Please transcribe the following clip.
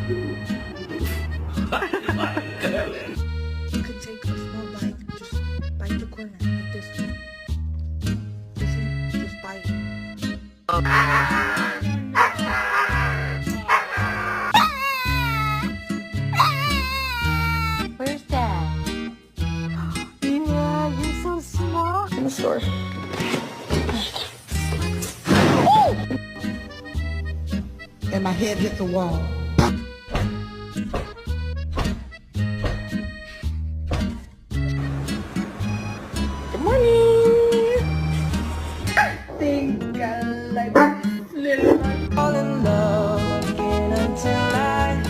You could take a small bite, just bite the corner like this. Just bite. Where's Dad? Yeah, you're so small. In the store. And my head hit the wall. Good morning. I think I like this little. Fall in love again until I